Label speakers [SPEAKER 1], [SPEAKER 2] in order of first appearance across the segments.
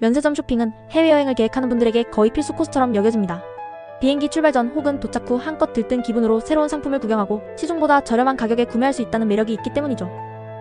[SPEAKER 1] 면세점 쇼핑은 해외여행을 계획하는 분들에게 거의 필수 코스처럼 여겨집니다. 비행기 출발 전 혹은 도착 후 한껏 들뜬 기분으로 새로운 상품을 구경하고 시중보다 저렴한 가격에 구매할 수 있다는 매력이 있기 때문이죠.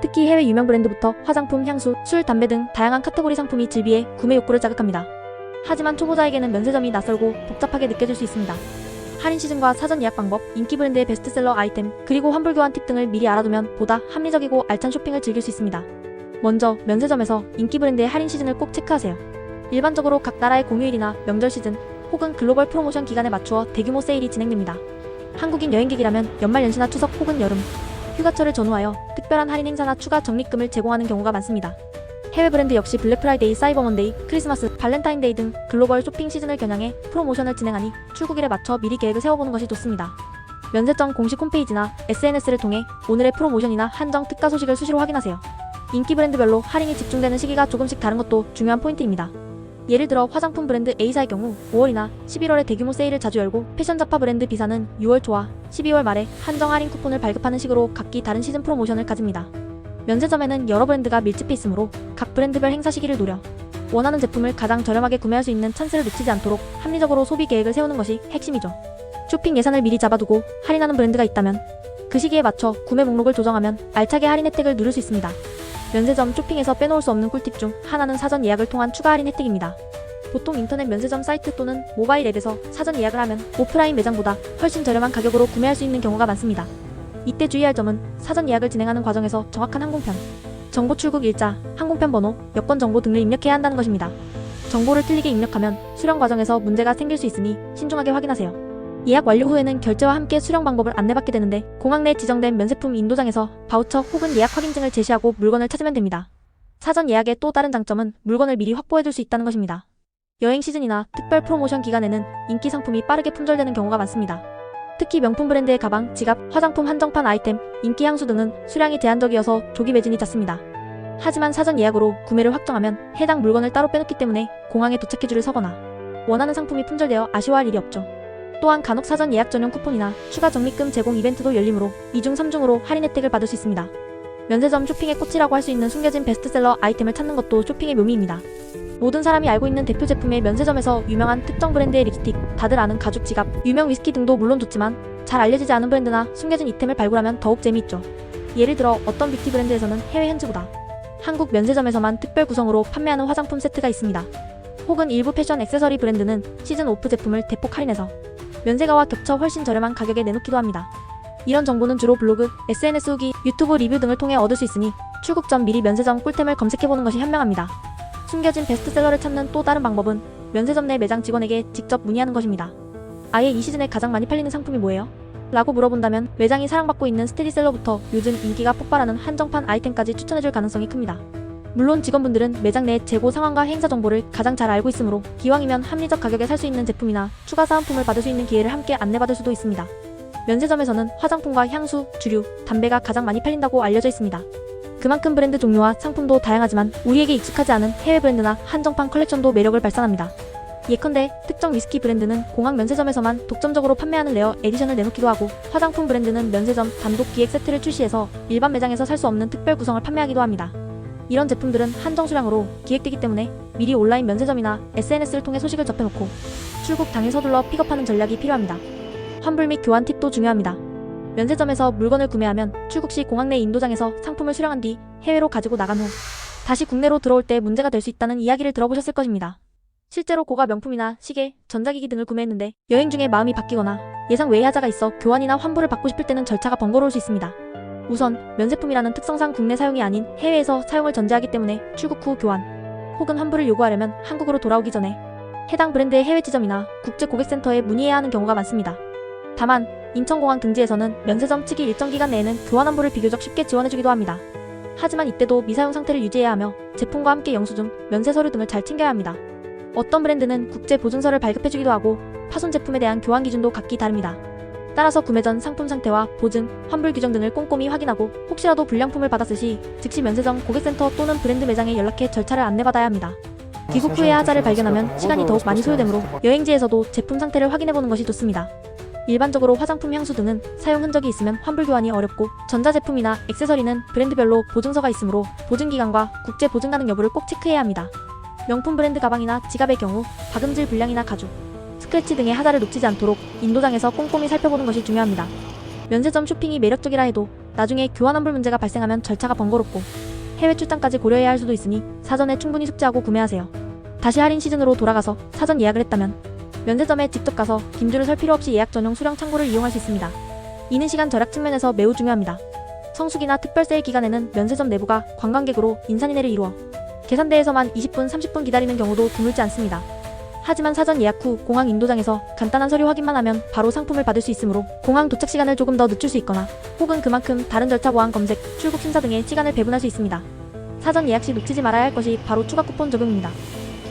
[SPEAKER 1] 특히 해외 유명 브랜드부터 화장품, 향수, 술, 담배 등 다양한 카테고리 상품이 즐비해 구매 욕구를 자극합니다. 하지만 초보자에게는 면세점이 낯설고 복잡하게 느껴질 수 있습니다. 할인 시즌과 사전 예약 방법, 인기 브랜드의 베스트셀러 아이템, 그리고 환불 교환 팁 등을 미리 알아두면 보다 합리적이고 알찬 쇼핑을 즐길 수 있습니다. 먼저 면세점에서 인기 브랜드의 할인 시즌을 꼭 체크하세요. 일반적으로 각 나라의 공휴일이나 명절 시즌 혹은 글로벌 프로모션 기간에 맞추어 대규모 세일이 진행됩니다. 한국인 여행객이라면 연말연시나 추석 혹은 여름, 휴가철을 전후하여 특별한 할인 행사나 추가 적립금을 제공하는 경우가 많습니다. 해외 브랜드 역시 블랙 프라이데이, 사이버 먼데이, 크리스마스, 발렌타인데이 등 글로벌 쇼핑 시즌을 겨냥해 프로모션을 진행하니 출국일에 맞춰 미리 계획을 세워보는 것이 좋습니다. 면세점 공식 홈페이지나 SNS를 통해 오늘의 프로모션이나 한정 특가 소식을 수시로 확인하세요. 인기 브랜드별로 할인이 집중되는 시기가 조금씩 다른 것도 중요한 포인트입니다. 예를 들어 화장품 브랜드 A사의 경우 5월이나 11월에 대규모 세일을 자주 열고, 패션 잡화 브랜드 B사는 6월 초와 12월 말에 한정 할인 쿠폰을 발급하는 식으로 각기 다른 시즌 프로모션을 가집니다. 면세점에는 여러 브랜드가 밀집해 있으므로 각 브랜드별 행사 시기를 노려 원하는 제품을 가장 저렴하게 구매할 수 있는 찬스를 놓치지 않도록 합리적으로 소비 계획을 세우는 것이 핵심이죠. 쇼핑 예산을 미리 잡아두고 할인하는 브랜드가 있다면 그 시기에 맞춰 구매 목록을 조정하면 알차게 할인 혜택을 누릴 수 있습니다. 면세점 쇼핑에서 빼놓을 수 없는 꿀팁 중 하나는 사전 예약을 통한 추가 할인 혜택입니다. 보통 인터넷 면세점 사이트 또는 모바일 앱에서 사전 예약을 하면 오프라인 매장보다 훨씬 저렴한 가격으로 구매할 수 있는 경우가 많습니다. 이때 주의할 점은 사전 예약을 진행하는 과정에서 정확한 항공편, 정보 출국 일자, 항공편 번호, 여권 정보 등을 입력해야 한다는 것입니다. 정보를 틀리게 입력하면 수령 과정에서 문제가 생길 수 있으니 신중하게 확인하세요. 예약 완료 후에는 결제와 함께 수령 방법을 안내받게 되는데, 공항 내 지정된 면세품 인도장에서 바우처 혹은 예약 확인증을 제시하고 물건을 찾으면 됩니다. 사전 예약의 또 다른 장점은 물건을 미리 확보해둘 수 있다는 것입니다. 여행 시즌이나 특별 프로모션 기간에는 인기 상품이 빠르게 품절되는 경우가 많습니다. 특히 명품 브랜드의 가방, 지갑, 화장품 한정판 아이템, 인기 향수 등은 수량이 제한적이어서 조기 매진이 잦습니다. 하지만 사전 예약으로 구매를 확정하면 해당 물건을 따로 빼놓기 때문에 공항에 도착해 줄을 서거나 원하는 상품이 품절되어 아쉬워할 일이 없죠. 또한 간혹 사전 예약 전용 쿠폰이나 추가 적립금 제공 이벤트도 열리므로 2중 3중으로 할인 혜택을 받을 수 있습니다. 면세점 쇼핑의 꽃이라고 할 수 있는 숨겨진 베스트셀러 아이템을 찾는 것도 쇼핑의 묘미입니다. 모든 사람이 알고 있는 대표 제품의 면세점에서 유명한 특정 브랜드의 립스틱, 다들 아는 가죽 지갑, 유명 위스키 등도 물론 좋지만 잘 알려지지 않은 브랜드나 숨겨진 이템을 발굴하면 더욱 재미있죠. 예를 들어 어떤 뷰티 브랜드에서는 해외 현지보다 한국 면세점에서만 특별 구성으로 판매하는 화장품 세트가 있습니다. 혹은 일부 패션 액세서리 브랜드는 시즌 오프 제품을 대폭 할인해서 면세가와 겹쳐 훨씬 저렴한 가격에 내놓기도 합니다. 이런 정보는 주로 블로그, SNS 후기, 유튜브 리뷰 등을 통해 얻을 수 있으니 출국 전 미리 면세점 꿀템을 검색해보는 것이 현명합니다. 숨겨진 베스트셀러를 찾는 또 다른 방법은 면세점 내 매장 직원에게 직접 문의하는 것입니다. 아예 이 시즌에 가장 많이 팔리는 상품이 뭐예요? 라고 물어본다면 매장이 사랑받고 있는 스테디셀러부터 요즘 인기가 폭발하는 한정판 아이템까지 추천해줄 가능성이 큽니다. 물론 직원분들은 매장 내 재고 상황과 행사 정보를 가장 잘 알고 있으므로 기왕이면 합리적 가격에 살 수 있는 제품이나 추가 사은품을 받을 수 있는 기회를 함께 안내받을 수도 있습니다. 면세점에서는 화장품과 향수, 주류, 담배가 가장 많이 팔린다고 알려져 있습니다. 그만큼 브랜드 종류와 상품도 다양하지만 우리에게 익숙하지 않은 해외 브랜드나 한정판 컬렉션도 매력을 발산합니다. 예컨대 특정 위스키 브랜드는 공항 면세점에서만 독점적으로 판매하는 레어 에디션을 내놓기도 하고, 화장품 브랜드는 면세점 단독 기획 세트를 출시해서 일반 매장에서 살 수 없는 특별 구성을 판매하기도 합니다. 이런 제품들은 한정 수량으로 기획되기 때문에 미리 온라인 면세점이나 SNS를 통해 소식을 접해놓고 출국 당일 서둘러 픽업하는 전략이 필요합니다. 환불 및 교환 팁도 중요합니다. 면세점에서 물건을 구매하면 출국 시 공항 내 인도장에서 상품을 수령한 뒤 해외로 가지고 나간 후 다시 국내로 들어올 때 문제가 될 수 있다는 이야기를 들어보셨을 것입니다. 실제로 고가 명품이나 시계, 전자기기 등을 구매했는데 여행 중에 마음이 바뀌거나 예상 외의 하자가 있어 교환이나 환불을 받고 싶을 때는 절차가 번거로울 수 있습니다. 우선 면세품이라는 특성상 국내 사용이 아닌 해외에서 사용을 전제하기 때문에 출국 후 교환 혹은 환불을 요구하려면 한국으로 돌아오기 전에 해당 브랜드의 해외 지점이나 국제 고객센터에 문의해야 하는 경우가 많습니다. 다만 인천공항 등지에서는 면세점 측이 일정 기간 내에는 교환 환불을 비교적 쉽게 지원해주기도 합니다. 하지만 이때도 미사용 상태를 유지해야 하며 제품과 함께 영수증, 면세 서류 등을 잘 챙겨야 합니다. 어떤 브랜드는 국제 보증서를 발급해주기도 하고 파손 제품에 대한 교환 기준도 각기 다릅니다. 따라서 구매 전 상품 상태와 보증, 환불 규정 등을 꼼꼼히 확인하고 혹시라도 불량품을 받았을 시 즉시 면세점 고객센터 또는 브랜드 매장에 연락해 절차를 안내받아야 합니다. 귀국 후에 하자를 발견하면 시간이 더욱 많이 소요되므로 여행지에서도 제품 상태를 확인해보는 것이 좋습니다. 일반적으로 화장품, 향수 등은 사용 흔적이 있으면 환불 교환이 어렵고, 전자제품이나 액세서리는 브랜드별로 보증서가 있으므로 보증기간과 국제 보증 가능 여부를 꼭 체크해야 합니다. 명품 브랜드 가방이나 지갑의 경우 박음질 불량이나 가죽, 스크래치 등의 하자를 놓치지 않도록 인도장에서 꼼꼼히 살펴보는 것이 중요합니다. 면세점 쇼핑이 매력적이라 해도 나중에 교환 환불 문제가 발생하면 절차가 번거롭고 해외 출장까지 고려해야 할 수도 있으니 사전에 충분히 숙지하고 구매하세요. 다시 할인 시즌으로 돌아가서 사전 예약을 했다면 면세점에 직접 가서 긴 줄을 설 필요 없이 예약 전용 수령 창구를 이용할 수 있습니다. 이는 시간 절약 측면에서 매우 중요합니다. 성수기나 특별 세일 기간에는 면세점 내부가 관광객으로 인산인해를 이루어 계산대에서만 20분, 30분 기다리는 경우도 드물지 않습니다. 하지만 사전 예약 후 공항 인도장에서 간단한 서류 확인만 하면 바로 상품을 받을 수 있으므로 공항 도착 시간을 조금 더 늦출 수 있거나 혹은 그만큼 다른 절차 보안 검색, 출국 심사 등의 시간을 배분할 수 있습니다. 사전 예약 시 놓치지 말아야 할 것이 바로 추가 쿠폰 적용입니다.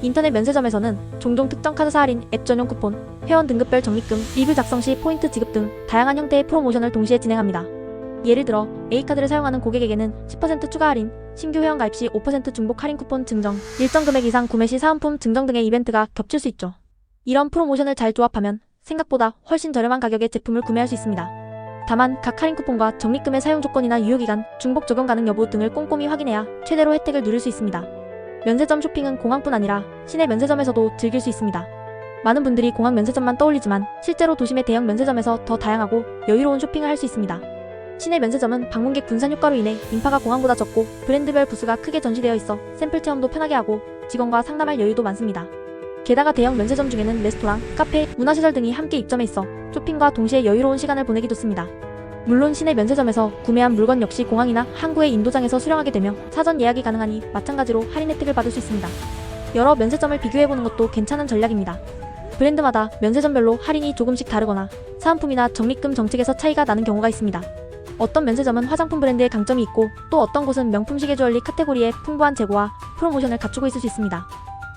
[SPEAKER 1] 인터넷 면세점에서는 종종 특정 카드사 할인, 앱 전용 쿠폰, 회원 등급별 적립금, 리뷰 작성 시 포인트 지급 등 다양한 형태의 프로모션을 동시에 진행합니다. 예를 들어 A카드를 사용하는 고객에게는 10% 추가 할인, 신규 회원 가입 시 5% 중복 할인 쿠폰 증정, 일정 금액 이상 구매 시 사은품 증정 등의 이벤트가 겹칠 수 있죠. 이런 프로모션을 잘 조합하면 생각보다 훨씬 저렴한 가격의 제품을 구매할 수 있습니다. 다만 각 할인 쿠폰과 적립금의 사용 조건이나 유효기간, 중복 적용 가능 여부 등을 꼼꼼히 확인해야 최대로 혜택을 누릴 수 있습니다. 면세점 쇼핑은 공항뿐 아니라 시내 면세점에서도 즐길 수 있습니다. 많은 분들이 공항 면세점만 떠올리지만 실제로 도심의 대형 면세점에서 더 다양하고 여유로운 쇼핑을 할 수 있습니다. 시내 면세점은 방문객 분산 효과로 인해 인파가 공항보다 적고 브랜드별 부스가 크게 전시되어 있어 샘플 체험도 편하게 하고 직원과 상담할 여유도 많습니다. 게다가 대형 면세점 중에는 레스토랑, 카페, 문화시설 등이 함께 입점해 있어 쇼핑과 동시에 여유로운 시간을 보내기 좋습니다. 물론 시내 면세점에서 구매한 물건 역시 공항이나 항구의 인도장에서 수령하게 되며 사전 예약이 가능하니 마찬가지로 할인 혜택을 받을 수 있습니다. 여러 면세점을 비교해보는 것도 괜찮은 전략입니다. 브랜드마다 면세점별로 할인이 조금씩 다르거나 사은품이나 적립금 정책에서 차이가 나는 경우가 있습니다. 어떤 면세점은 화장품 브랜드의 강점이 있고 또 어떤 곳은 명품 시계 주얼리 카테고리의 풍부한 재고와 프로모션을 갖추고 있을 수 있습니다.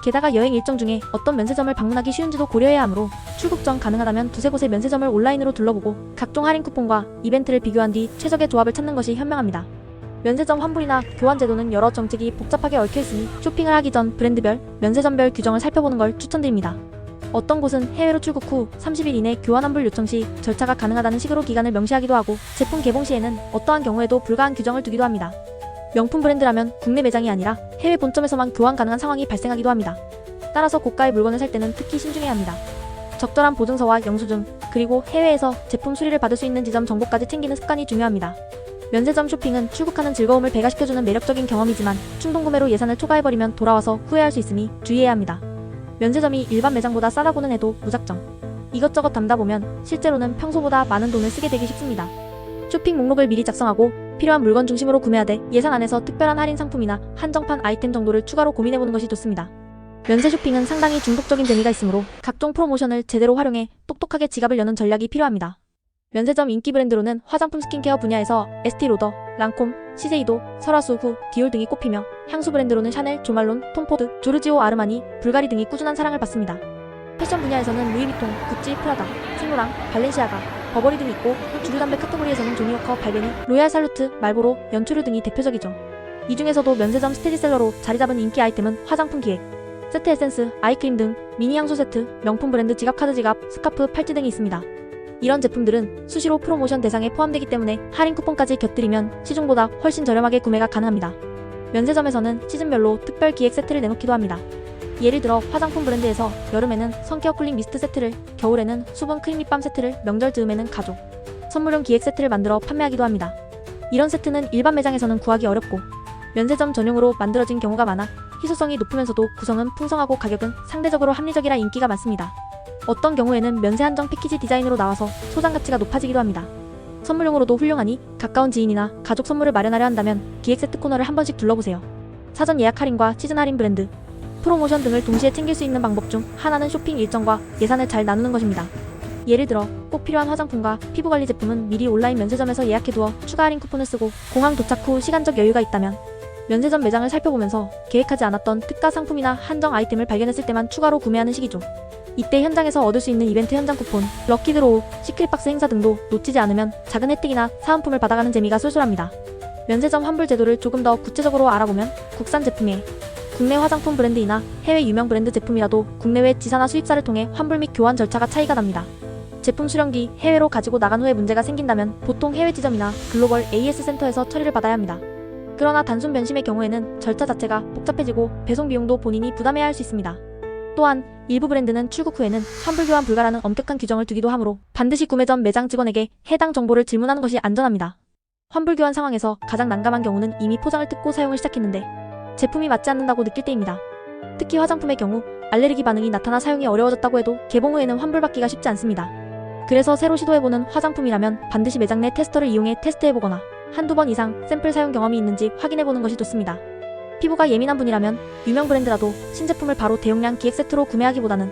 [SPEAKER 1] 게다가 여행 일정 중에 어떤 면세점을 방문하기 쉬운지도 고려해야 하므로 출국 전 가능하다면 두세 곳의 면세점을 온라인으로 둘러보고 각종 할인 쿠폰과 이벤트를 비교한 뒤 최적의 조합을 찾는 것이 현명합니다. 면세점 환불이나 교환 제도는 여러 정책이 복잡하게 얽혀있으니 쇼핑을 하기 전 브랜드별, 면세점별 규정을 살펴보는 걸 추천드립니다. 어떤 곳은 해외로 출국 후 30일 이내 교환 환불 요청 시 절차가 가능하다는 식으로 기간을 명시하기도 하고 제품 개봉 시에는 어떠한 경우에도 불가한 규정을 두기도 합니다. 명품 브랜드라면 국내 매장이 아니라 해외 본점에서만 교환 가능한 상황이 발생하기도 합니다. 따라서 고가의 물건을 살 때는 특히 신중해야 합니다. 적절한 보증서와 영수증, 그리고 해외에서 제품 수리를 받을 수 있는 지점 정보까지 챙기는 습관이 중요합니다. 면세점 쇼핑은 출국하는 즐거움을 배가시켜주는 매력적인 경험이지만 충동구매로 예산을 초과해버리면 돌아와서 후회할 수 있으니 주의해야 합니다. 면세점이 일반 매장보다 싸다고는 해도 무작정 이것저것 담다 보면 실제로는 평소보다 많은 돈을 쓰게 되기 쉽습니다. 쇼핑 목록을 미리 작성하고 필요한 물건 중심으로 구매하되 예산 안에서 특별한 할인 상품이나 한정판 아이템 정도를 추가로 고민해보는 것이 좋습니다. 면세 쇼핑은 상당히 중독적인 재미가 있으므로 각종 프로모션을 제대로 활용해 똑똑하게 지갑을 여는 전략이 필요합니다. 면세점 인기 브랜드로는 화장품 스킨케어 분야에서 에스티로더, 랑콤, 시세이도, 설화수 후, 디올 등이 꼽히며 향수 브랜드로는 샤넬, 조말론, 톰포드, 조르지오 아르마니, 불가리 등이 꾸준한 사랑을 받습니다. 패션 분야에서는 루이비통, 구찌, 프라다, 생로랑, 발렌시아가, 버버리 등이 있고 주류담배 카테고리에서는 조니워커, 발베니, 로얄 살루트, 말보로, 연초류 등이 대표적이죠. 이 중에서도 면세점 스테디셀러로 자리잡은 인기 아이템은 화장품 기획, 세트 에센스, 아이크림 등 미니 향수 세트, 명품 브랜드 지갑, 카드 지갑, 스카프, 팔찌 등이 있습니다. 이런 제품들은 수시로 프로모션 대상에 포함되기 때문에 할인 쿠폰까지 곁들이면 시중보다 훨씬 저렴하게 구매가 가능합니다. 면세점에서는 시즌별로 특별 기획 세트를 내놓기도 합니다. 예를 들어 화장품 브랜드에서 여름에는 선케어 쿨링 미스트 세트를, 겨울에는 수분 크림 립밤 세트를, 명절 즈음에는 가족 선물용 기획 세트를 만들어 판매하기도 합니다. 이런 세트는 일반 매장에서는 구하기 어렵고 면세점 전용으로 만들어진 경우가 많아 희소성이 높으면서도 구성은 풍성하고 가격은 상대적으로 합리적이라 인기가 많습니다. 어떤 경우에는 면세 한정 패키지 디자인으로 나와서 소장 가치가 높아지기도 합니다. 선물용으로도 훌륭하니 가까운 지인이나 가족 선물을 마련하려 한다면 기획 세트 코너를 한 번씩 둘러보세요. 사전 예약 할인과 시즌 할인 브랜드, 프로모션 등을 동시에 챙길 수 있는 방법 중 하나는 쇼핑 일정과 예산을 잘 나누는 것입니다. 예를 들어 꼭 필요한 화장품과 피부관리 제품은 미리 온라인 면세점에서 예약해두어 추가 할인 쿠폰을 쓰고 공항 도착 후 시간적 여유가 있다면 면세점 매장을 살펴보면서 계획하지 않았던 특가 상품이나 한정 아이템을 발견했을 때만 추가로 구매하는 시기죠. 이때 현장에서 얻을 수 있는 이벤트 현장 쿠폰, 럭키드로우, 시크릿박스 행사 등도 놓치지 않으면 작은 혜택이나 사은품을 받아가는 재미가 쏠쏠합니다. 면세점 환불 제도를 조금 더 구체적으로 알아보면 국산 제품에 국내 화장품 브랜드이나 해외 유명 브랜드 제품이라도 국내외 지사나 수입사를 통해 환불 및 교환 절차가 차이가 납니다. 제품 수령 뒤 해외로 가지고 나간 후에 문제가 생긴다면 보통 해외 지점이나 글로벌 AS 센터에서 처리를 받아야 합니다. 그러나 단순 변심의 경우에는 절차 자체가 복잡해지고 배송 비용도 본인이 부담해야 할 수 있습니다. 또한 일부 브랜드는 출국 후에는 환불 교환 불가라는 엄격한 규정을 두기도 하므로 반드시 구매 전 매장 직원에게 해당 정보를 질문하는 것이 안전합니다. 환불 교환 상황에서 가장 난감한 경우는 이미 포장을 뜯고 사용을 시작했는데 제품이 맞지 않는다고 느낄 때입니다. 특히 화장품의 경우 알레르기 반응이 나타나 사용이 어려워졌다고 해도 개봉 후에는 환불받기가 쉽지 않습니다. 그래서 새로 시도해보는 화장품이라면 반드시 매장 내 테스터를 이용해 테스트해보거나 한두 번 이상 샘플 사용 경험이 있는지 확인해보는 것이 좋습니다. 피부가 예민한 분이라면 유명 브랜드라도 신제품을 바로 대용량 기획 세트로 구매하기보다는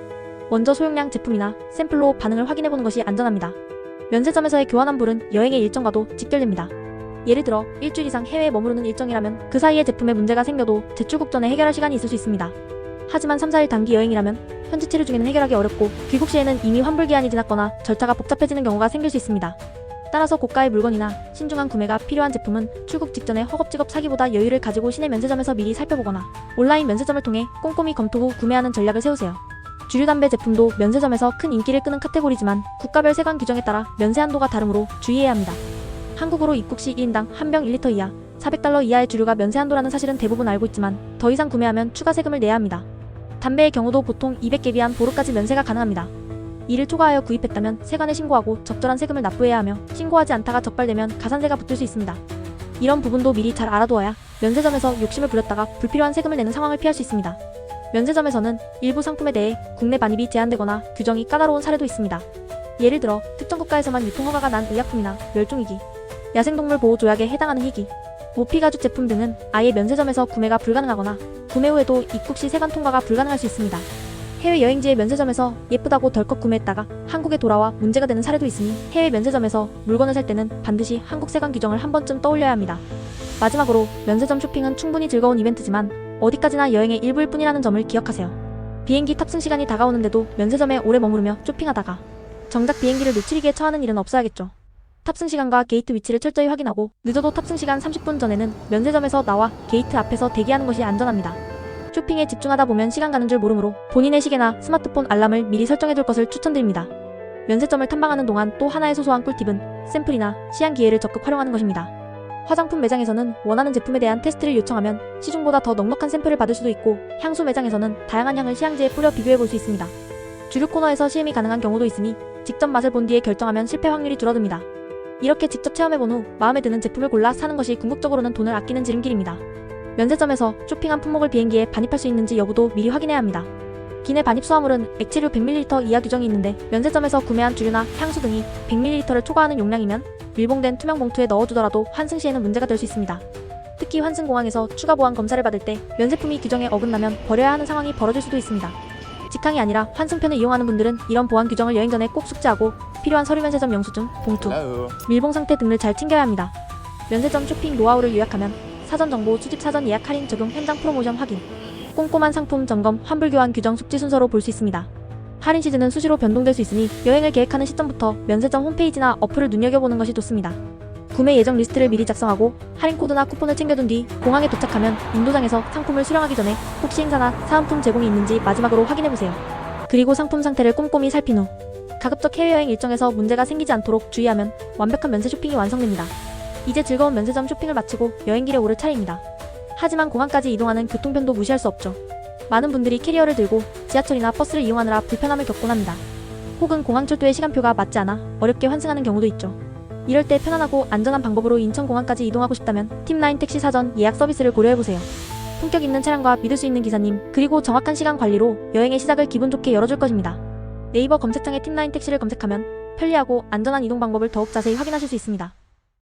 [SPEAKER 1] 먼저 소용량 제품이나 샘플로 반응을 확인해보는 것이 안전합니다. 면세점에서의 교환 환불은 여행의 일정과도 직결됩니다. 예를 들어 일주일 이상 해외에 머무르는 일정이라면 그 사이에 제품에 문제가 생겨도 재출국 전에 해결할 시간이 있을 수 있습니다. 하지만 3-4일 단기 여행이라면 현지 체류 중에는 해결하기 어렵고 귀국 시에는 이미 환불 기한이 지났거나 절차가 복잡해지는 경우가 생길 수 있습니다. 따라서 고가의 물건이나 신중한 구매가 필요한 제품은 출국 직전에 허겁지겁 사기보다 여유를 가지고 시내 면세점에서 미리 살펴보거나 온라인 면세점을 통해 꼼꼼히 검토 후 구매하는 전략을 세우세요. 주류 담배 제품도 면세점에서 큰 인기를 끄는 카테고리지만 국가별 세관 규정에 따라 면세 한도가 다르므로 주의해야 합니다. 한국으로 입국 시 1인당 한 병 1리터 이하, 400달러 이하의 주류가 면세 한도라는 사실은 대부분 알고 있지만 더 이상 구매하면 추가 세금을 내야 합니다. 담배의 경우도 보통 200개 비한 보루까지 면세가 가능합니다. 이를 초과하여 구입했다면 세관에 신고하고 적절한 세금을 납부해야 하며 신고하지 않다가 적발되면 가산세가 붙을 수 있습니다. 이런 부분도 미리 잘 알아두어야 면세점에서 욕심을 부렸다가 불필요한 세금을 내는 상황을 피할 수 있습니다. 면세점에서는 일부 상품에 대해 국내 반입이 제한되거나 규정이 까다로운 사례도 있습니다. 예를 들어 특정 국가에서만 유통허가가 난 의약품이나 멸종위기, 야생동물 보호조약에 해당하는 희귀, 모피가죽 제품 등은 아예 면세점에서 구매가 불가능하거나 구매 후에도 입국 시 세관 통과가 불가능할 수 있습니다. 해외 여행지의 면세점에서 예쁘다고 덜컥 구매했다가 한국에 돌아와 문제가 되는 사례도 있으니 해외 면세점에서 물건을 살 때는 반드시 한국 세관 규정을 한 번쯤 떠올려야 합니다. 마지막으로 면세점 쇼핑은 충분히 즐거운 이벤트지만 어디까지나 여행의 일부일 뿐이라는 점을 기억하세요. 비행기 탑승 시간이 다가오는데도 면세점에 오래 머무르며 쇼핑하다가 정작 비행기를 놓치기에 처하는 일은 없어야겠죠. 탑승 시간과 게이트 위치를 철저히 확인하고 늦어도 탑승 시간 30분 전에는 면세점에서 나와 게이트 앞에서 대기하는 것이 안전합니다. 쇼핑에 집중하다 보면 시간 가는 줄 모르므로 본인의 시계나 스마트폰 알람을 미리 설정해둘 것을 추천드립니다. 면세점을 탐방하는 동안 또 하나의 소소한 꿀팁은 샘플이나 시향 기회를 적극 활용하는 것입니다. 화장품 매장에서는 원하는 제품에 대한 테스트를 요청하면 시중보다 더 넉넉한 샘플을 받을 수도 있고 향수 매장에서는 다양한 향을 시향지에 뿌려 비교해볼 수 있습니다. 주류 코너에서 시음이 가능한 경우도 있으니 직접 맛을 본 뒤에 결정하면 실패 확률이 줄어듭니다. 이렇게 직접 체험해본 후 마음에 드는 제품을 골라 사는 것이 궁극적으로는 돈을 아끼는 지름길입니다. 면세점에서 쇼핑한 품목을 비행기에 반입할 수 있는지 여부도 미리 확인해야 합니다. 기내 반입 수화물은 액체류 100ml 이하 규정이 있는데 면세점에서 구매한 주류나 향수 등이 100ml를 초과하는 용량이면 밀봉된 투명 봉투에 넣어두더라도 환승 시에는 문제가 될 수 있습니다. 특히 환승공항에서 추가 보안 검사를 받을 때 면세품이 규정에 어긋나면 버려야 하는 상황이 벌어질 수도 있습니다. 직항이 아니라 환승편을 이용하는 분들은 이런 보안 규정을 여행 전에 꼭 숙지하고 필요한 서류 면세점 영수증, 봉투, 밀봉 상태 등을 잘 챙겨야 합니다. 면세점 쇼핑 노하우를 요약하면 사전 정보 수집, 사전 예약 할인 적용, 현장 프로모션 확인, 꼼꼼한 상품 점검, 환불 교환 규정 숙지 순서로 볼 수 있습니다. 할인 시즌은 수시로 변동될 수 있으니 여행을 계획하는 시점부터 면세점 홈페이지나 어플을 눈여겨보는 것이 좋습니다. 구매 예정 리스트를 미리 작성하고 할인 코드나 쿠폰을 챙겨둔 뒤 공항에 도착하면 인도장에서 상품을 수령하기 전에 혹시 행사나 사은품 제공이 있는지 마지막으로 확인해보세요. 그리고 상품 상태를 꼼꼼히 살핀 후 가급적 해외여행 일정에서 문제가 생기지 않도록 주의하면 완벽한 면세 쇼핑이 완성됩니다. 이제 즐거운 면세점 쇼핑을 마치고 여행길에 오를 차례입니다. 하지만 공항까지 이동하는 교통편도 무시할 수 없죠. 많은 분들이 캐리어를 들고 지하철이나 버스를 이용하느라 불편함을 겪곤 합니다. 혹은 공항철도의 시간표가 맞지 않아 어렵게 환승하는 경우도 있죠. 이럴 때 편안하고 안전한 방법으로 인천공항까지 이동하고 싶다면 팁9 택시 사전 예약 서비스를 고려해보세요. 품격 있는 차량과 믿을 수 있는 기사님, 그리고 정확한 시간 관리로 여행의 시작을 기분 좋게 열어줄 것입니다. 네이버 검색창에 팁9 택시를 검색하면 편리하고 안전한 이동 방법을 더욱 자세히 확인하실 수 있습니다.